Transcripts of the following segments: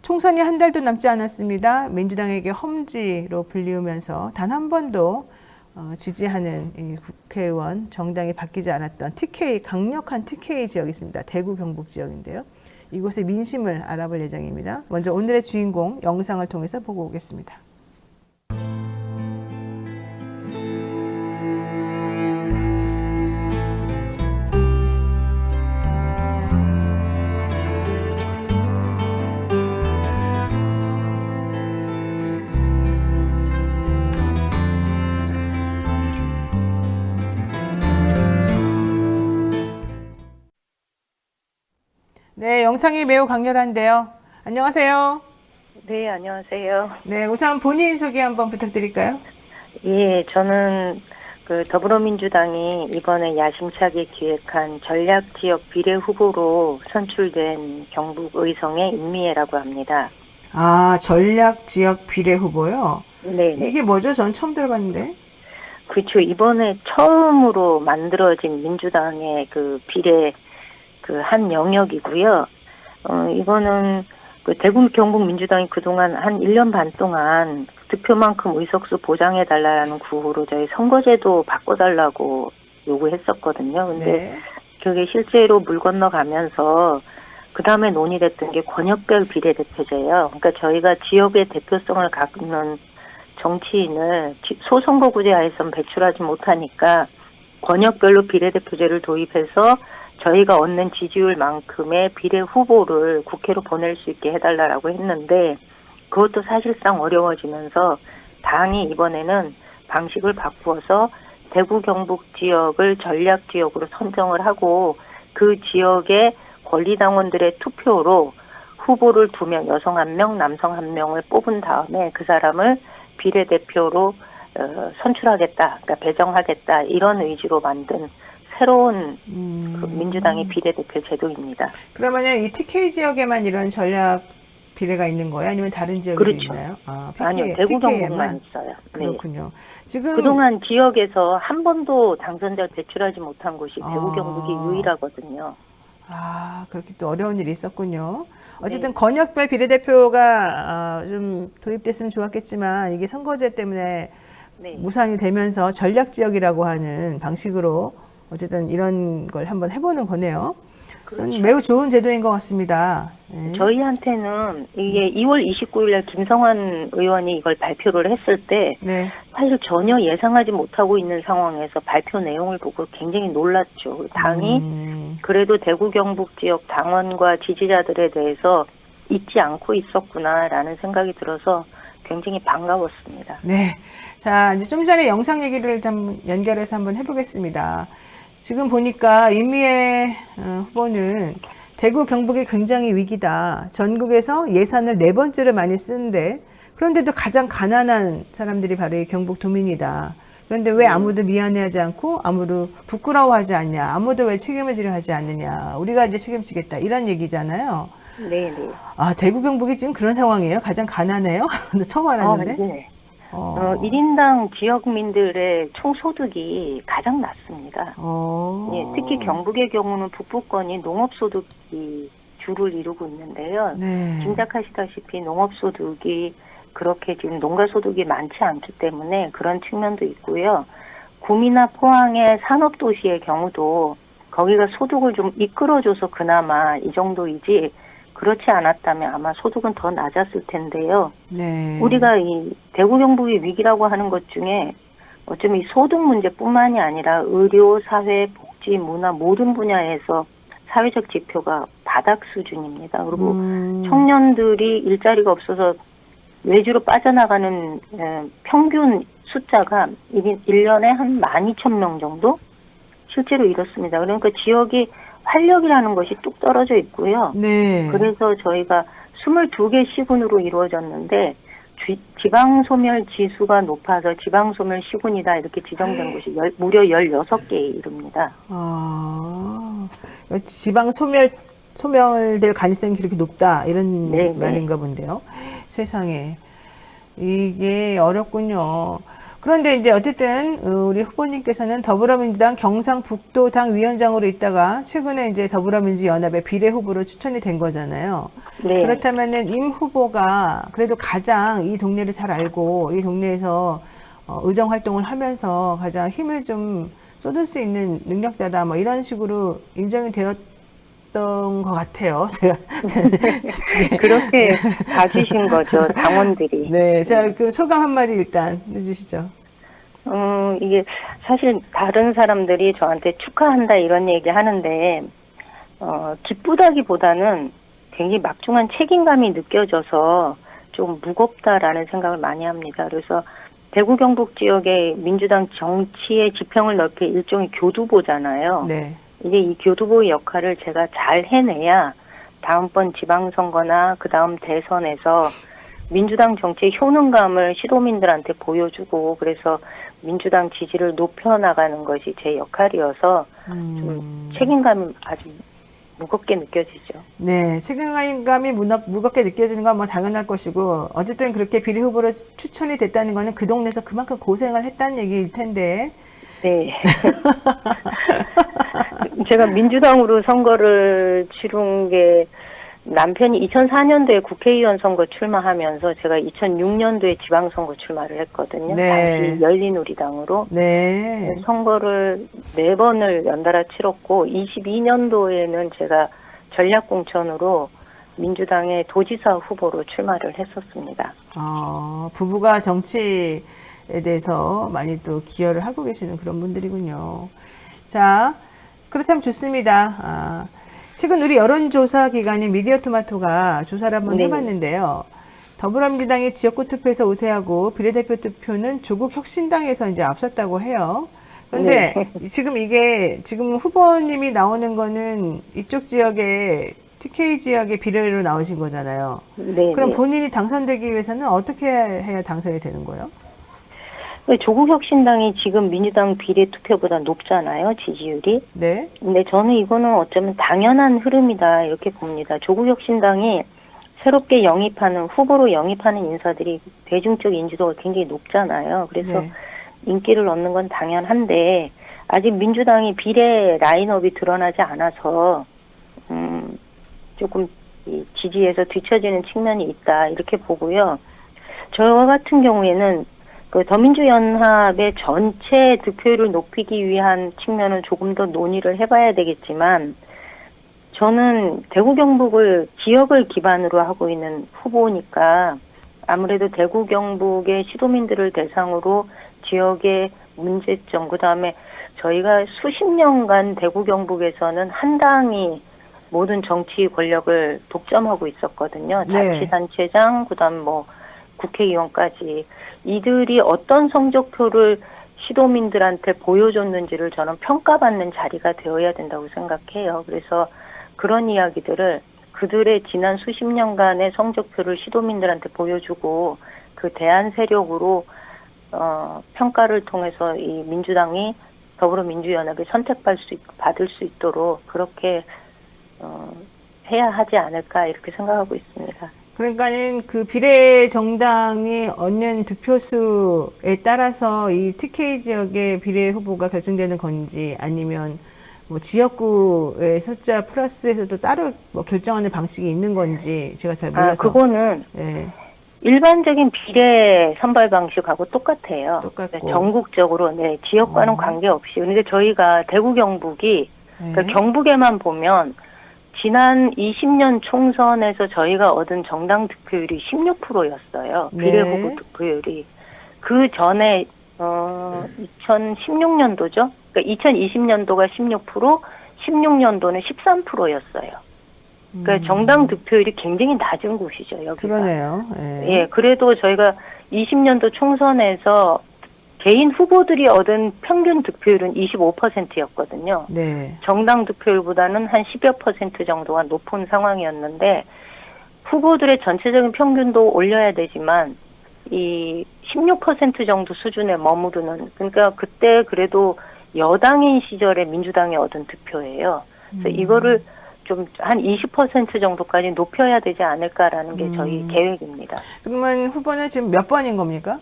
총선이 한 달도 남지 않았습니다. 민주당에게 험지로 불리우면서 단 한 번도 지지하는 이 국회의원 정당이 바뀌지 않았던 TK, 강력한 TK 지역이 있습니다. 대구 경북 지역인데요. 이곳의 민심을 알아볼 예정입니다. 먼저 오늘의 주인공 영상을 통해서 보고 오겠습니다. 네, 영상이 매우 강렬한데요. 안녕하세요. 네, 안녕하세요. 네, 우선 본인 소개 한번 부탁드릴까요? 예, 저는 더불어민주당이 이번에 야심차게 기획한 전략지역 비례 후보로 선출된 경북 의성의 임미애라고 합니다. 아, 전략 지역 비례 후보요? 네, 이게 뭐죠? 전 처음 들어봤는데. 그렇죠. 이번에 처음으로 만들어진 민주당의 그 비례 한 영역이고요. 이거는 대구 경북 민주당이 그동안 한 1년 반 동안 득표만큼 의석수 보장해달라는 구호로 저희 선거제도 바꿔달라고 요구했었거든요. 근데 네. 그게 실제로 물 건너가면서 그 다음에 논의됐던 게 권역별 비례대표제예요. 그러니까 저희가 지역의 대표성을 갖는 정치인을 소선거구제 하에선 배출하지 못하니까 권역별로 비례대표제를 도입해서 저희가 얻는 지지율만큼의 비례 후보를 국회로 보낼 수 있게 해달라고 했는데 그것도 사실상 어려워지면서 당이 이번에는 방식을 바꾸어서 대구 경북 지역을 전략 지역으로 선정을 하고 그 지역의 권리당원들의 투표로 후보를 2명, 여성 1명, 남성 1명을 뽑은 다음에 그 사람을 비례대표로 선출하겠다, 그러니까 배정하겠다 이런 의지로 만든 새로운 그 민주당의 비례대표 제도입니다. 그러면 이 TK 지역에만 이런 전략 비례가 있는 거예요? 아니면 다른 지역에도 그렇죠. 있나요? 아, 아니요, 대구 경북만 있어요. 그렇군요. 네. 지금 그동안 지역에서 한 번도 당선자를 배출하지 못한 곳이 대구 경북이 유일하거든요. 아, 그렇게 또 어려운 일이 있었군요. 어쨌든 네. 권역별 비례대표가 좀 도입됐으면 좋았겠지만 이게 선거제 때문에 네. 무산이 되면서 전략 지역이라고 하는 방식으로 어쨌든 이런 걸 한번 해보는 거네요. 그렇죠. 매우 좋은 제도인 것 같습니다. 네. 저희한테는 이게 2월 29일 날 김성환 의원이 이걸 발표를 했을 때 네. 사실 전혀 예상하지 못하고 있는 상황에서 발표 내용을 보고 굉장히 놀랐죠. 당이 그래도 대구 경북 지역 당원과 지지자들에 대해서 잊지 않고 있었구나라는 생각이 들어서 굉장히 반가웠습니다. 네. 자, 이제 좀 전에 영상 얘기를 좀 연결해서 한번 해보겠습니다. 지금 보니까 임미애 후보는 대구 경북이 굉장히 위기다. 전국에서 예산을 4번째로 많이 쓰는데 그런데도 가장 가난한 사람들이 바로 이 경북 도민이다. 그런데 왜 아무도 미안해하지 않고 아무도 부끄러워하지 않냐. 아무도 왜 책임을 지려 하지 않느냐. 우리가 이제 책임지겠다. 이런 얘기잖아요. 네네. 아, 대구 경북이 지금 그런 상황이에요? 가장 가난해요? 처음 알았는데. 네. 1인당 지역민들의 총소득이 가장 낮습니다. 예, 특히 경북의 경우는 북부권이 농업소득이 주를 이루고 있는데요. 네. 짐작하시다시피 농업소득이 그렇게 지금 농가소득이 많지 않기 때문에 그런 측면도 있고요. 구미나 포항의 산업도시의 경우도 거기가 소득을 좀 이끌어줘서 그나마 이 정도이지 그렇지 않았다면 아마 소득은 더 낮았을 텐데요. 네. 우리가 이 대구 경북의 위기라고 하는 것 중에 어쩌면 이 소득 문제뿐만이 아니라 의료, 사회, 복지, 문화 모든 분야에서 사회적 지표가 바닥 수준입니다. 그리고 청년들이 일자리가 없어서 외주로 빠져나가는 평균 숫자가 1년에 한 12,000명 정도? 실제로 이렇습니다. 그러니까 지역이 활력이라는 것이 뚝 떨어져 있고요. 네. 그래서 저희가 22개 시군으로 이루어졌는데 지방소멸 지수가 높아서 지방소멸 시군이다 이렇게 지정된 곳이 무려 16개에 이릅니다. 아, 지방 소멸될 가능성이 그렇게 높다 이런 네, 말인가 본데요. 세상에 이게 어렵군요. 그런데 이제 어쨌든 우리 후보님께서는 더불어민주당 경상북도당 위원장으로 있다가 최근에 이제 더불어민주연합의 비례 후보로 추천이 된 거잖아요. 네. 그렇다면은 임 후보가 그래도 가장 이 동네를 잘 알고 이 동네에서 의정 활동을 하면서 가장 힘을 좀 쏟을 수 있는 능력자다, 뭐 이런 식으로 인정이 되었던 것 같아요. 제가 그렇게 봐주신 거죠, 당원들이. 네, 자, 그 소감 한마디 일단 해주시죠. 이게 사실 다른 사람들이 저한테 축하한다 이런 얘기 하는데, 기쁘다기보다는 굉장히 막중한 책임감이 느껴져서 좀 무겁다라는 생각을 많이 합니다. 그래서 대구 경북 지역의 민주당 정치의 지평을 넓힐 일종의 교두보잖아요. 네. 이제 이 교두보의 역할을 제가 잘 해내야 다음번 지방선거나 그 다음 대선에서 민주당 정치의 효능감을 시도민들한테 보여주고 그래서 민주당 지지를 높여나가는 것이 제 역할이어서 좀 책임감이 아주 무겁게 느껴지죠. 네, 책임감이 무겁게 느껴지는 건 뭐 당연할 것이고, 어쨌든 그렇게 비례 후보로 추천이 됐다는 거는 그 동네에서 그만큼 고생을 했다는 얘기일 텐데. 네. 제가 민주당으로 선거를 치른 게 남편이 2004년도에 국회의원 선거 출마하면서 제가 2006년도에 지방선거 출마를 했거든요. 네. 당시 열린우리당으로. 네. 선거를 4번을 연달아 치렀고 22년도에는 제가 전략공천으로 민주당의 도지사 후보로 출마를 했었습니다. 부부가 정치에 대해서 많이 또 기여를 하고 계시는 그런 분들이군요. 자, 그렇다면 좋습니다. 최근 우리 여론조사 기관인 미디어토마토가 조사를 한번 네. 해봤는데요. 더불어민주당이 지역구 투표에서 우세하고 비례대표 투표는 조국 혁신당에서 이제 앞섰다고 해요. 그런데 지금 후보님이 나오는 거는 이쪽 지역의 TK 지역의 비례로 나오신 거잖아요. 네. 그럼 본인이 당선되기 위해서는 어떻게 해야 당선이 되는 거예요? 조국 혁신당이 지금 민주당 비례 투표보다 높잖아요, 지지율이. 네. 근데 저는 이거는 어쩌면 당연한 흐름이다 이렇게 봅니다. 조국 혁신당이 새롭게 영입하는 후보로 영입하는 인사들이 대중적 인지도가 굉장히 높잖아요. 그래서 네. 인기를 얻는 건 당연한데 아직 민주당이 비례 라인업이 드러나지 않아서 조금 이 지지에서 뒤처지는 측면이 있다 이렇게 보고요. 저 같은 경우에는 그 더민주연합의 전체 득표율을 높이기 위한 측면은 조금 더 논의를 해봐야 되겠지만 저는 대구 경북을 지역을 기반으로 하고 있는 후보니까 아무래도 대구 경북의 시도민들을 대상으로 지역의 문제점 그다음에 저희가 수십 년간 대구 경북에서는 한 당이 모든 정치 권력을 독점하고 있었거든요. 네. 자치단체장 그다음 뭐 국회의원까지 이들이 어떤 성적표를 시도민들한테 보여줬는지를 저는 평가받는 자리가 되어야 된다고 생각해요. 그래서 그런 이야기들을 그들의 지난 수십 년간의 성적표를 시도민들한테 보여주고 그 대안 세력으로 평가를 통해서 이 민주당이 더불어민주연합에 받을 수 있도록 그렇게 해야 하지 않을까 이렇게 생각하고 있습니다. 그러니까는 그 비례 정당이 얻는 득표수에 따라서 이 TK 지역의 비례 후보가 결정되는 건지 아니면 뭐 지역구의 숫자 플러스에서도 따로 뭐 결정하는 방식이 있는 건지 제가 잘 몰라서. 그거는 네. 일반적인 비례 선발 방식하고 똑같아요. 똑같고. 전국적으로 지역과는 관계없이. 그런데 저희가 대구 경북이 그러니까 경북에만 보면 지난 20년 총선에서 저희가 얻은 정당 득표율이 16%였어요. 비례 후보 득표율이. 그 전에 2016년도죠. 그러니까 2020년도가 16%, 16년도는 13%였어요. 그러니까 정당 득표율이 굉장히 낮은 곳이죠, 여기가. 그러네요. 예, 그래도 저희가 20년도 총선에서 개인 후보들이 얻은 평균 득표율은 25%였거든요. 네. 정당 득표율보다는 한 10여 % 정도가 높은 상황이었는데 후보들의 전체적인 평균도 올려야 되지만 이 16% 정도 수준에 머무르는 그러니까 그때 그래도 여당인 시절에 민주당이 얻은 득표예요. 그래서 이거를 좀 한 20% 정도까지 높여야 되지 않을까라는 게 저희 계획입니다. 그러면 후보는 지금 몇 번인 겁니까?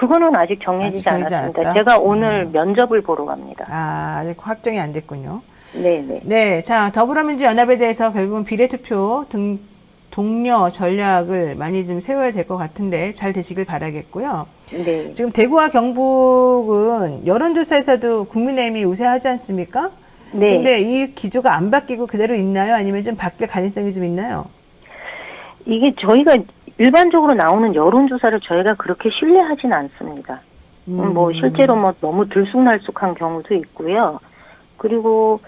그거는 아직 정해지지 아직 정해지지 않았습니다. 않았다? 제가 오늘 면접을 보러 갑니다. 아직 확정이 안 됐군요. 네네. 네, 자, 더불어민주연합에 대해서 결국은 비례투표 등 독려 전략을 많이 좀 세워야 될 것 같은데 잘 되시길 바라겠고요. 네. 지금 대구와 경북은 여론조사에서도 국민의힘이 우세하지 않습니까? 네. 근데 이 기조가 안 바뀌고 그대로 있나요? 아니면 좀 바뀔 가능성이 좀 있나요? 이게 저희가 일반적으로 나오는 여론조사를 저희가 그렇게 신뢰하진 않습니다. 뭐 실제로 뭐 너무 들쑥날쑥한 경우도 있고요. 그리고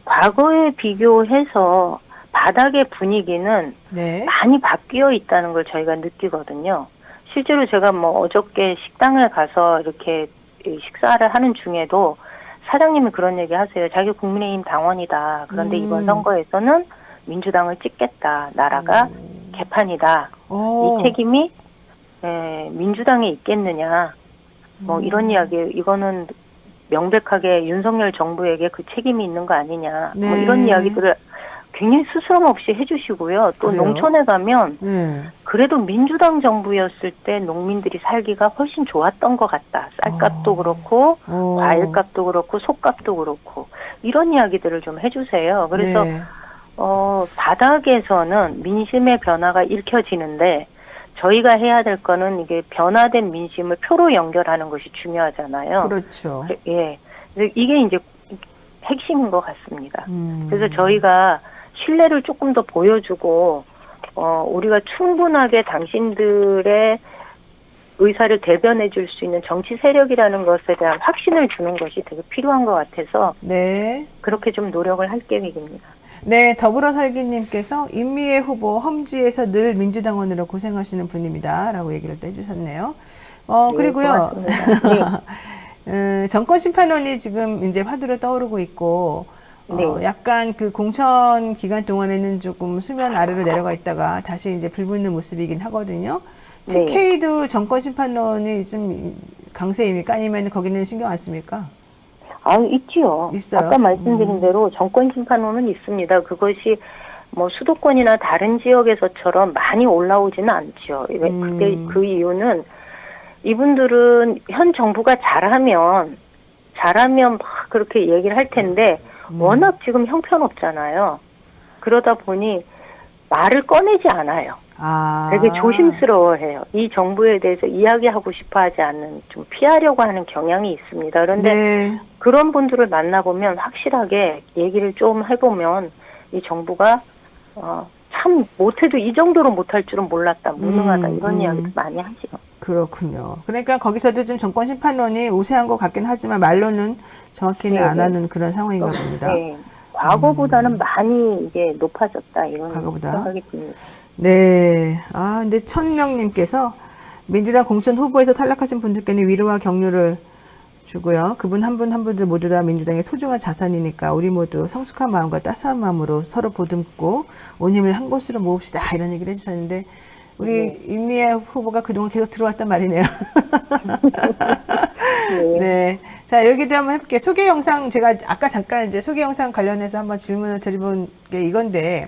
과거에 비교해서 바닥의 분위기는 네. 많이 바뀌어 있다는 걸 저희가 느끼거든요. 실제로 제가 뭐 어저께 식당을 가서 이렇게 식사를 하는 중에도 사장님이 그런 얘기 하세요. 자기 국민의힘 당원이다. 그런데 이번 선거에서는 민주당을 찍겠다. 나라가 개판이다. 오. 이 책임이 민주당에 있겠느냐. 뭐 이런 이야기, 이거는 명백하게 윤석열 정부에게 그 책임이 있는 거 아니냐. 네. 뭐 이런 이야기들을 굉장히 스스럼 없이 해주시고요. 또 그래요? 농촌에 가면 네. 그래도 민주당 정부였을 때 농민들이 살기가 훨씬 좋았던 것 같다. 쌀값도 그렇고 과일값도 그렇고 속값도 그렇고 이런 이야기들을 좀 해주세요. 그래서 네. 바닥에서는 민심의 변화가 읽혀지는데 저희가 해야 될 거는 이게 변화된 민심을 표로 연결하는 것이 중요하잖아요. 그렇죠. 예. 이게 이제 핵심인 것 같습니다. 그래서 저희가 신뢰를 조금 더 보여주고, 우리가 충분하게 당신들의 의사를 대변해 줄 수 있는 정치 세력이라는 것에 대한 확신을 주는 것이 되게 필요한 것 같아서, 네. 그렇게 좀 노력을 할 계획입니다. 네, 더불어살기님께서 임미애 후보 험지에서 늘 민주당원으로 고생하시는 분입니다. 라고 얘기를 또 해주셨네요. 네, 그리고요. 고맙습니다. 네. 정권심판원이 지금 이제 화두로 떠오르고 있고, 네. 약간 그 공천 기간 동안에는 조금 수면 아래로 내려가 있다가 다시 이제 불붙는 모습이긴 하거든요. 네. TK도 정권심판원이 좀 강세입니까? 아니면 거기는 신경 안 씁니까? 있지요. 있어요? 아까 말씀드린 대로 정권심판원은 있습니다. 그것이 뭐 수도권이나 다른 지역에서처럼 많이 올라오지는 않죠. 그때 그 이유는 이분들은 현 정부가 잘하면 막 그렇게 얘기를 할 텐데 워낙 지금 형편없잖아요. 그러다 보니 말을 꺼내지 않아요. 되게 조심스러워해요. 이 정부에 대해서 이야기하고 싶어 하지 않는, 좀 피하려고 하는 경향이 있습니다. 그런데 네. 그런 분들을 만나보면 확실하게 얘기를 좀 해보면 이 정부가 참 못해도 이 정도로 못할 줄은 몰랐다, 무능하다, 이런 이야기도 많이 하죠. 그렇군요. 그러니까 거기서도 좀 정권심판원이 우세한 것 같긴 하지만 말로는 정확히는 안 하는 그런 상황인가 봅니다. 네. 과거보다는 많이 이게 높아졌다, 이런 과거보다? 생각이 듭니다. 네. 근데 천명님께서 민주당 공천 후보에서 탈락하신 분들께는 위로와 격려를 주고요. 그분 한 분 한 분들 모두 다 민주당의 소중한 자산이니까 우리 모두 성숙한 마음과 따스한 마음으로 서로 보듬고 온 힘을 한 곳으로 모읍시다. 이런 얘기를 해주셨는데 우리 임미애 후보가 그동안 계속 들어왔단 말이네요. 네. 자, 여기도 한번 해볼게요. 소개 영상, 제가 아까 잠깐 이제 소개 영상 관련해서 한번 질문을 드려본 게 이건데,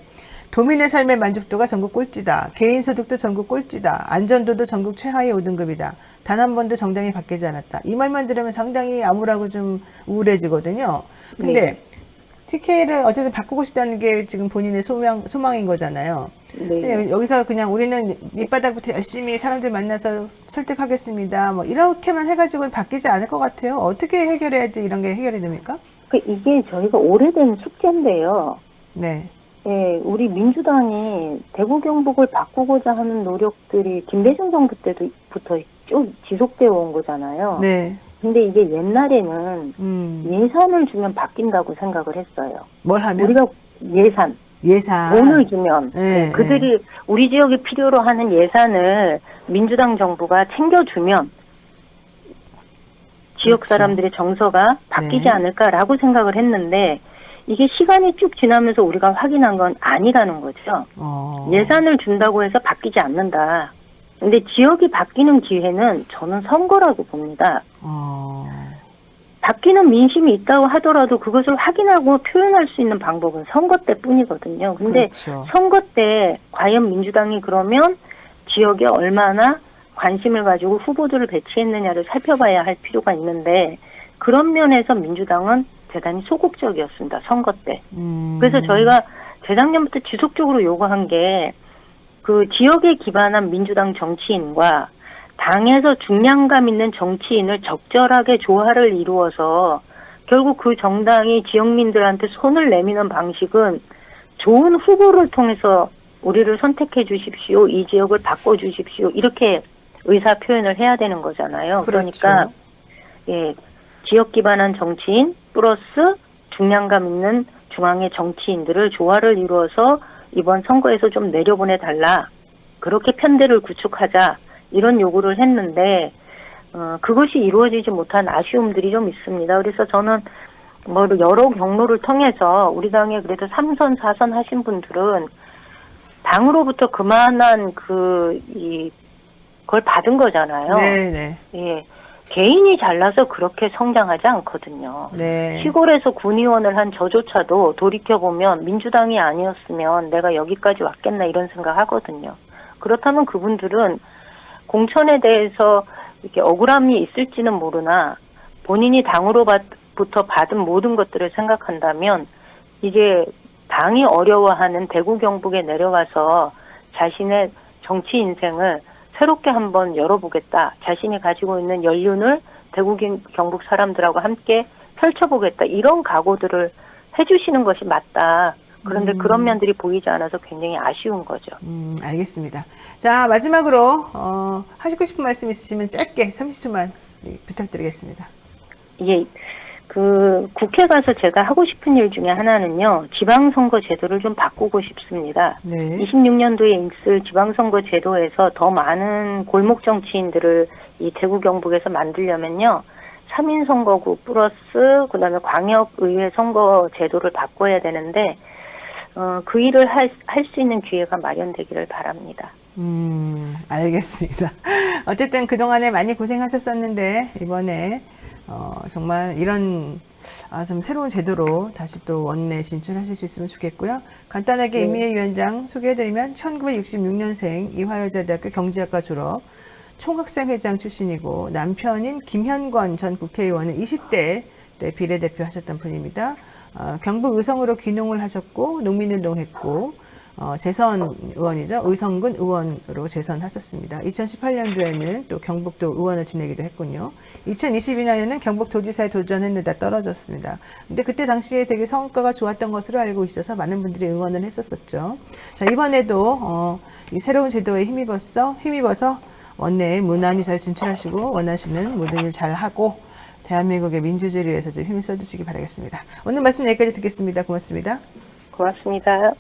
도민의 삶의 만족도가 전국 꼴찌다. 개인 소득도 전국 꼴찌다. 안전도도 전국 최하위 5등급이다. 단 한 번도 정당이 바뀌지 않았다. 이 말만 들으면 상당히 암울하고 좀 우울해지거든요. 근데 TK를 어쨌든 바꾸고 싶다는 게 지금 본인의 소망인 거잖아요. 근데 여기서 그냥 우리는 밑바닥부터 열심히 사람들 만나서 설득하겠습니다. 뭐 이렇게만 해가지고는 바뀌지 않을 것 같아요. 어떻게 해결해야지 이런 게 해결이 됩니까? 이게 저희가 오래된 숙제인데요. 네. 네, 우리 민주당이 대구 경북을 바꾸고자 하는 노력들이 김대중 정부 때부터 쭉 지속되어 온 거잖아요. 네. 근데 이게 옛날에는 예산을 주면 바뀐다고 생각을 했어요. 뭘 하면? 우리가 예산. 돈을 주면 네, 그들이 우리 지역에 필요로 하는 예산을 민주당 정부가 챙겨주면 지역 사람들의 정서가 바뀌지 않을까라고 생각을 했는데 이게 시간이 쭉 지나면서 우리가 확인한 건 아니라는 거죠. 예산을 준다고 해서 바뀌지 않는다. 근데 지역이 바뀌는 기회는 저는 선거라고 봅니다. 바뀌는 민심이 있다고 하더라도 그것을 확인하고 표현할 수 있는 방법은 선거 때뿐이거든요. 근데 그렇죠. 선거 때 과연 민주당이 그러면 지역에 얼마나 관심을 가지고 후보들을 배치했느냐를 살펴봐야 할 필요가 있는데 그런 면에서 민주당은 대단히 소극적이었습니다. 선거 때. 그래서 저희가 재작년부터 지속적으로 요구한 게 그 지역에 기반한 민주당 정치인과 당에서 중량감 있는 정치인을 적절하게 조화를 이루어서 결국 그 정당이 지역민들한테 손을 내미는 방식은 좋은 후보를 통해서 우리를 선택해 주십시오. 이 지역을 바꿔 주십시오. 이렇게 의사 표현을 해야 되는 거잖아요. 그렇죠. 그러니까 예, 지역 기반한 정치인 플러스 중량감 있는 중앙의 정치인들을 조화를 이루어서 이번 선거에서 좀 내려보내 달라. 그렇게 편대를 구축하자. 이런 요구를 했는데 그것이 이루어지지 못한 아쉬움들이 좀 있습니다. 그래서 저는 뭐 여러 경로를 통해서 우리 당에 그래도 3선, 4선 하신 분들은 당으로부터 그만한 그걸 받은 거잖아요. 네네. 예. 개인이 잘나서 그렇게 성장하지 않거든요. 네. 시골에서 군의원을 한 저조차도 돌이켜보면 민주당이 아니었으면 내가 여기까지 왔겠나 이런 생각 하거든요. 그렇다면 그분들은 공천에 대해서 이렇게 억울함이 있을지는 모르나 본인이 당으로부터 받은 모든 것들을 생각한다면 이제 당이 어려워하는 대구 경북에 내려가서 자신의 정치 인생을 새롭게 한번 열어보겠다. 자신이 가지고 있는 연륜을 대구 경북 사람들하고 함께 펼쳐보겠다. 이런 각오들을 해주시는 것이 맞다. 그런데 그런 면들이 보이지 않아서 굉장히 아쉬운 거죠. 알겠습니다. 자, 마지막으로 하시고 싶은 말씀 있으시면 짧게 30초만 부탁드리겠습니다. 예, 국회 가서 제가 하고 싶은 일 중에 하나는요, 지방선거 제도를 좀 바꾸고 싶습니다. 네. 26년도에 있을 지방선거 제도에서 더 많은 골목 정치인들을 이 대구 경북에서 만들려면요, 3인 선거구 플러스 그다음에 광역의회 선거 제도를 바꿔야 되는데 그 일을 할 수 있는 기회가 마련되기를 바랍니다. 알겠습니다. 어쨌든 그동안에 많이 고생하셨었는데 이번에 정말 이런 좀 새로운 제도로 다시 또 원내 진출하실 수 있으면 좋겠고요. 간단하게 네. 임미애 위원장 소개해드리면 1966년생 이화여자대학교 경제학과 졸업, 총학생회장 출신이고 남편인 김현권 전 국회의원은 20대 때 비례대표 하셨던 분입니다. 경북 의성으로 귀농을 하셨고 농민운동 했고 재선 의원이죠. 의성군 의원으로 재선하셨습니다. 2018년도에는 또 경북도 의원을 지내기도 했군요. 2022년에는 경북도지사에 도전했는데 떨어졌습니다. 근데 그때 당시에 되게 성과가 좋았던 것으로 알고 있어서 많은 분들이 응원을 했었었죠. 자, 이번에도 이 새로운 제도에 힘입어서 원내에 무난히 잘 진출하시고 원하시는 모든 일 잘 하고 대한민국의 민주주의를 위해서 좀 힘을 써주시기 바라겠습니다. 오늘 말씀 여기까지 듣겠습니다. 고맙습니다. 고맙습니다.